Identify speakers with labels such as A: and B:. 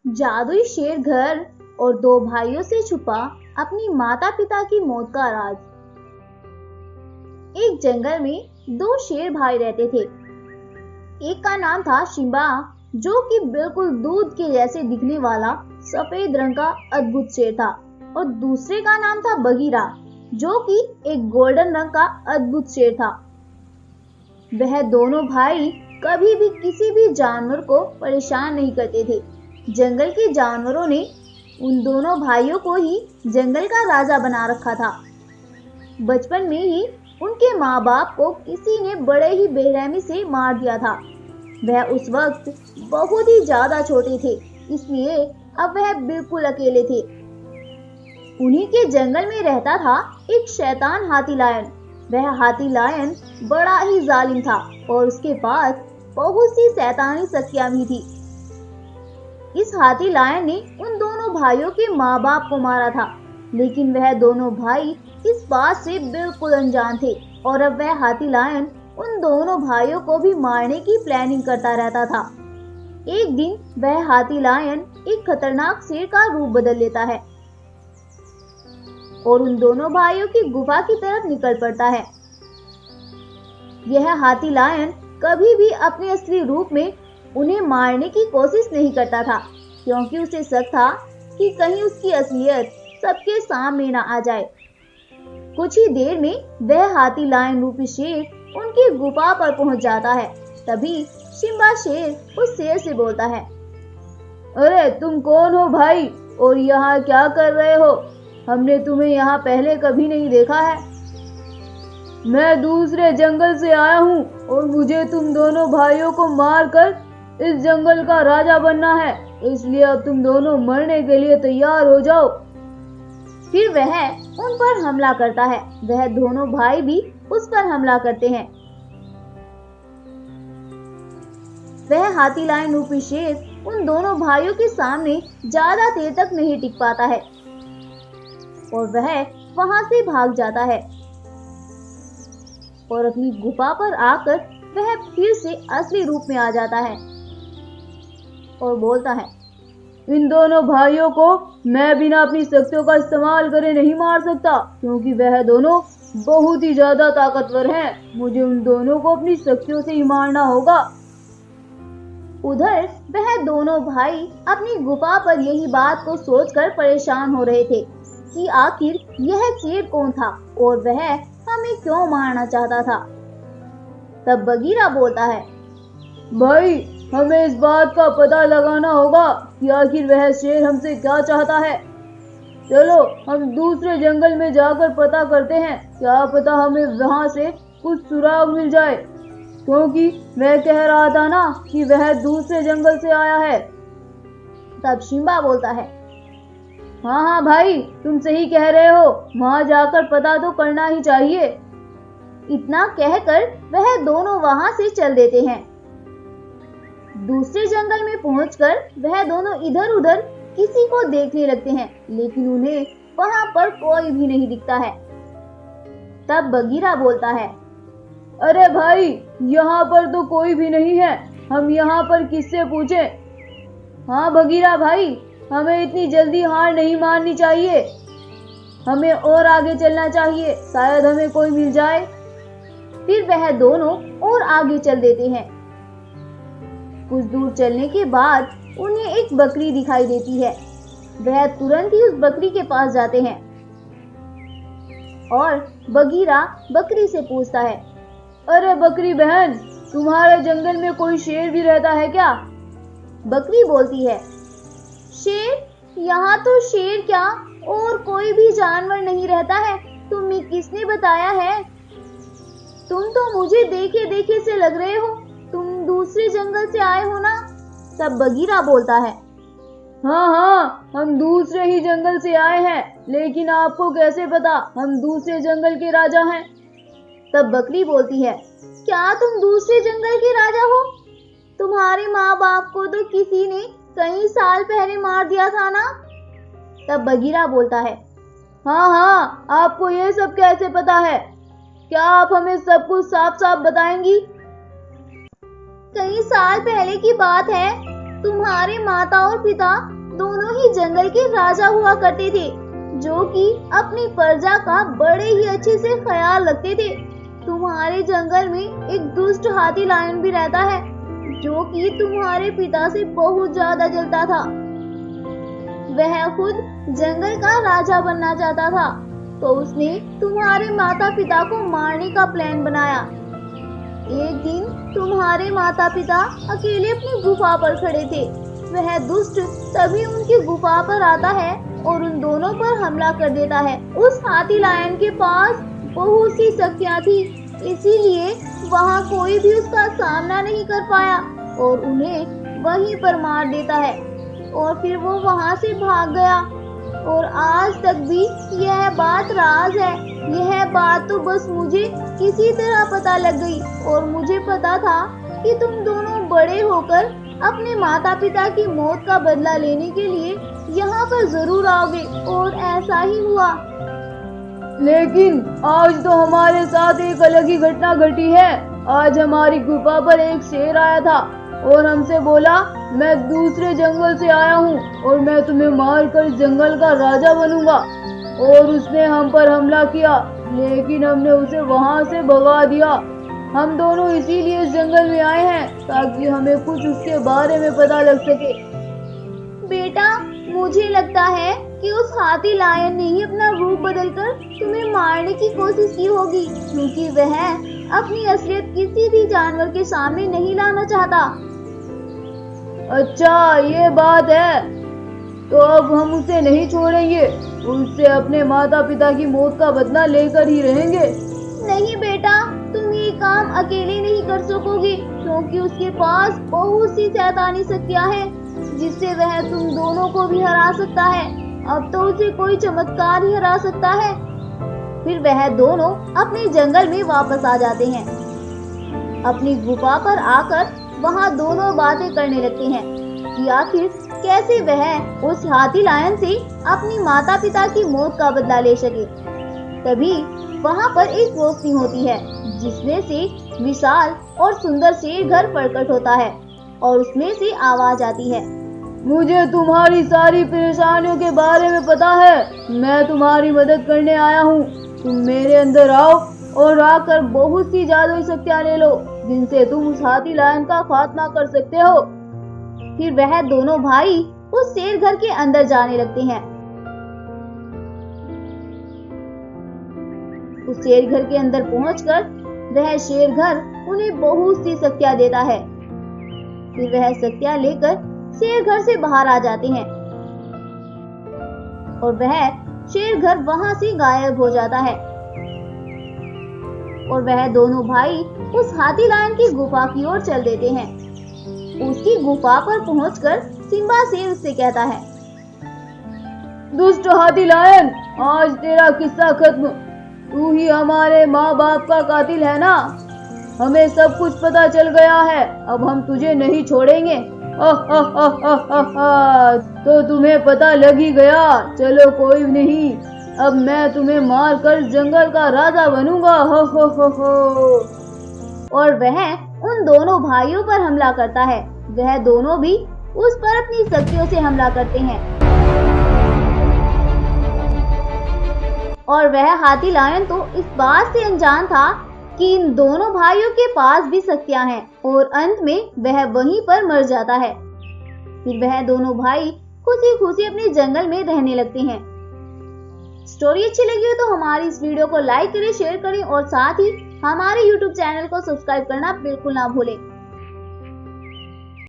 A: जादुई शेर घर और दो भाइयों से छुपा अपनी माता पिता की मौत का राज। एक जंगल में दो शेर भाई रहते थे। एक का नाम था शिम्बा, जो कि बिल्कुल दूध के जैसे दिखने वाला सफेद रंग का अद्भुत शेर था, और दूसरे का नाम था बगीरा, जो कि एक गोल्डन रंग का अद्भुत शेर था। वह दोनों भाई कभी भी किसी भी जानवर को परेशान नहीं करते थे। जंगल के जानवरों ने उन दोनों भाइयों को ही जंगल का राजा बना रखा था। बचपन में ही उनके माँ बाप को किसी ने बड़े ही बेरहमी से मार दिया था। वह उस वक्त बहुत ही ज्यादा छोटे थे, इसलिए अब वह बिल्कुल अकेले थे। उन्हीं के जंगल में रहता था एक शैतान हाथी लायन। वह हाथी लायन बड़ा ही जालिम था और उसके पास बहुत सी शैतानी शक्तियां भी थी। इस हाथी लायन ने उन दोनों भाइयों के माँ बाप को मारा था, लेकिन वह दोनों भाई इस बात से बिल्कुल अनजान थे और अब वह हाथी लायन उन दोनों भाइयों को भी मारने की प्लानिंग करता रहता था। एक दिन वह हाथी लायन एक खतरनाक शेर का रूप बदल लेता है और उन दोनों भाइयों की गुफा की तरफ निकल पड़ता है। यह हाथी लायन कभी भी अपने असली रूप में उन्हें मारने की कोशिश नहीं करता था, क्योंकि उसे शक था कि कहीं उसकी असलियत सबके सामने न आ जाए। कुछ ही देर में वह हाथी लायन रूपी शेर उनकी गुफा पर पहुंच जाता है। तभी शिम्बा शेर उस शेर से बोलता है, अरे तुम कौन हो भाई, और यहाँ क्या कर रहे हो? हमने तुम्हें यहाँ पहले कभी नहीं देखा है। मैं दूसरे जंगल से आया हूँ और मुझे तुम दोनों भाइयों को मारकर इस जंगल का राजा बनना है, इसलिए अब तुम दोनों मरने के लिए तैयार हो जाओ। फिर वह उन पर हमला करता है। वह दोनों भाई भी उस पर हमला करते हैं। वह हाथी लायन रूपी शेर उन दोनों भाइयों के सामने ज्यादा देर तक नहीं टिक पाता है और वह वहां से भाग जाता है और अपनी गुफा पर आकर वह फिर से असली रूप में आ जाता है और बोलता है, इन दोनों भाइयों को मैं बिना अपनी शक्तियों का इस्तेमाल करे नहीं मार सकता, क्योंकि वह दोनों बहुत ही ज्यादा ताकतवर हैं। मुझे उन दोनों को अपनी शक्तियों से ही मारना होगा। उधर वह दोनों भाई अपनी गुफा पर यही बात को सोचकर परेशान हो रहे थे कि आखिर यह शेर कौन था और वह हमें क्यों मारना चाहता था। तब बगीरा बोलता है, भाई हमें इस बात का पता लगाना होगा कि आखिर वह शेर हमसे क्या चाहता है। चलो हम दूसरे जंगल में जाकर पता करते हैं, क्या पता हमें वहां से कुछ सुराग मिल जाए, क्योंकि वह कह रहा था ना कि वह दूसरे जंगल से आया है। तब शिम्बा बोलता है, हाँ भाई तुम सही कह रहे हो, वहां जाकर पता तो करना ही चाहिए। इतना कहकर वह दोनों वहां से चल देते हैं। दूसरे जंगल में पहुंचकर वह दोनों इधर उधर किसी को देखने लगते हैं, लेकिन उन्हें वहां पर कोई भी नहीं दिखता है। तब बगीरा बोलता है, अरे भाई यहाँ पर तो कोई भी नहीं है, हम यहाँ पर किससे पूछें? हाँ बगीरा भाई, हमें इतनी जल्दी हार नहीं माननी चाहिए, हमें और आगे चलना चाहिए, शायद हमें कोई मिल जाए। फिर वह दोनों और आगे चल देते हैं। कुछ दूर चलने के बाद उन्हें एक बकरी दिखाई देती है। वह तुरंत ही उस बकरी के पास जाते हैं और बगीरा बकरी से पूछता है, अरे बकरी बहन, तुम्हारे जंगल में कोई शेर भी रहता है क्या? बकरी बोलती है, शेर? यहाँ तो शेर क्या और कोई भी जानवर नहीं रहता है, तुम्हें किसने बताया है? तुम तो मुझे देखे देखे से लग रहे हो, तुम दूसरे जंगल से आए हो ना? तब बगीरा बोलता है, हाँ हम दूसरे ही जंगल से आए हैं, लेकिन आपको कैसे पता हम दूसरे जंगल के राजा हैं? तब बकरी बोलती है, क्या तुम दूसरे जंगल के राजा हो? तुम्हारे माँ बाप को तो किसी ने कई साल पहले मार दिया था ना? तब बगीरा बोलता है, हाँ आपको ये सब कैसे पता है? क्या आप हमें सब कुछ साफ साफ बताएंगी? कई साल पहले की बात है, तुम्हारे माता और पिता दोनों ही जंगल के राजा हुआ करते थे, जो कि अपनी प्रजा का बड़े ही अच्छे से ख्याल रखते थे। तुम्हारे जंगल में एक दुष्ट हाथी लायन भी रहता है, जो कि तुम्हारे पिता से बहुत ज्यादा जलता था। वह खुद जंगल का राजा बनना चाहता था, तो उसने तुम्हारे माता पिता को मारने का प्लान बनाया। एक दिन तुम्हारे माता पिता अकेले अपनी गुफा पर खड़े थे। वह दुष्ट तभी उनकी गुफा पर आता है और उन दोनों पर हमला कर देता है। उस हाथी लायन के पास बहुत सी शक्तियां थी, इसीलिए वहां कोई भी उसका सामना नहीं कर पाया और उन्हें वहीं पर मार देता है और फिर वो वहां से भाग गया। और आज तक भी यह बात राज है। यह बात तो बस मुझे किसी तरह पता लग गई और मुझे पता था कि तुम दोनों बड़े होकर अपने माता पिता की मौत का बदला लेने के लिए यहाँ पर जरूर आओगे, और ऐसा ही हुआ।
B: लेकिन आज तो हमारे साथ एक अलग ही घटना घटी है। आज हमारी गुफा पर एक शेर आया था और हमसे बोला, मैं दूसरे जंगल से आया हूँ और मैं तुम्हें मारकर इस जंगल का राजा बनूंगा। और उसने हम पर हमला किया, लेकिन हमने उसे वहाँ से भगा दिया। हम दोनों इसीलिए इस जंगल में आए हैं ताकि हमें कुछ उसके बारे में पता लग सके।
A: बेटा, मुझे लगता है कि उस हाथी लायन ने ही अपना रूप बदलकर तुम्हें मारने की कोशिश की होगी, क्योंकि वह अपनी असलियत किसी भी जानवर के सामने नहीं लाना चाहता।
B: अच्छा, ये बात है, तो अब हम उसे नहीं छोड़ेंगे। उससे अपने माता पिता की मौत का बदला लेकर ही रहेंगे।
A: नहीं बेटा, तुम ये काम अकेले नहीं कर सकोगे, क्योंकि उसके पास बहुत सी शैतानी शक्तियां हैं, जिससे वह तुम दोनों को भी हरा सकता है। अब तो उसे कोई चमत्कार ही हरा सकता है। फिर वह दोनों अपने जंगल में वापस आ जाते हैं। अपनी गुफा पर आकर वहाँ दोनों बातें करने लगते हैं कि आखिर कैसे वह उस हाथी लायन से अपनी माता पिता की मौत का बदला ले सके। तभी वहाँ पर एक रोशनी होती है, जिसमें से विशाल और सुंदर शेर घर प्रकट होता है और उसमें से आवाज आती है,
B: मुझे तुम्हारी सारी परेशानियों के बारे में पता है। मैं तुम्हारी मदद करने आया हूँ। तुम मेरे अंदर आओ और आकर बहुत सी जादुई शक्तियाँ ले लो, जिनसे तुम उस हाथी लायन का खात्मा कर सकते हो।
A: फिर वह दोनों भाई उस शेर घर के अंदर जाने लगते हैं। उस शेर घर के अंदर पहुंचकर वह शेर घर उन्हें बहुत सी शक्तियाँ देता है। फिर वह शक्तियाँ लेकर शेर घर से बाहर आ जाते हैं और वह शेर घर वहां से गायब हो जाता है। और वह दोनों भाई उस हाथी लायन की गुफा की ओर चल देते हैं। उसकी गुफा पर पहुंचकर सिम्बा शेर उससे कहता है,
B: दुष्ट हाथी लायन, आज तेरा किस्सा खत्म। तू ही हमारे माँ बाप का कातिल है ना? हमें सब कुछ पता चल गया है। अब हम तुझे नहीं छोड़ेंगे। तो तुम्हें पता लग ही गया। चलो कोई नहीं, अब मैं तुम्हें मारकर जंगल का राजा बनूंगा। हो।
A: और वह उन दोनों भाइयों पर हमला करता है। वह दोनों भी उस पर अपनी शक्तियों से हमला करते हैं और वह हाथी लायन तो इस बात से अनजान था कि इन दोनों भाइयों के पास भी शक्तियां हैं और अंत में वह वहीं पर मर जाता है। फिर वह दोनों भाई खुशी खुशी अपने जंगल में रहने लगते हैं। स्टोरी अच्छी लगी हो तो हमारी इस वीडियो को लाइक करें, शेयर करें और साथ ही हमारे YouTube चैनल को सब्सक्राइब करना बिल्कुल ना भूलें।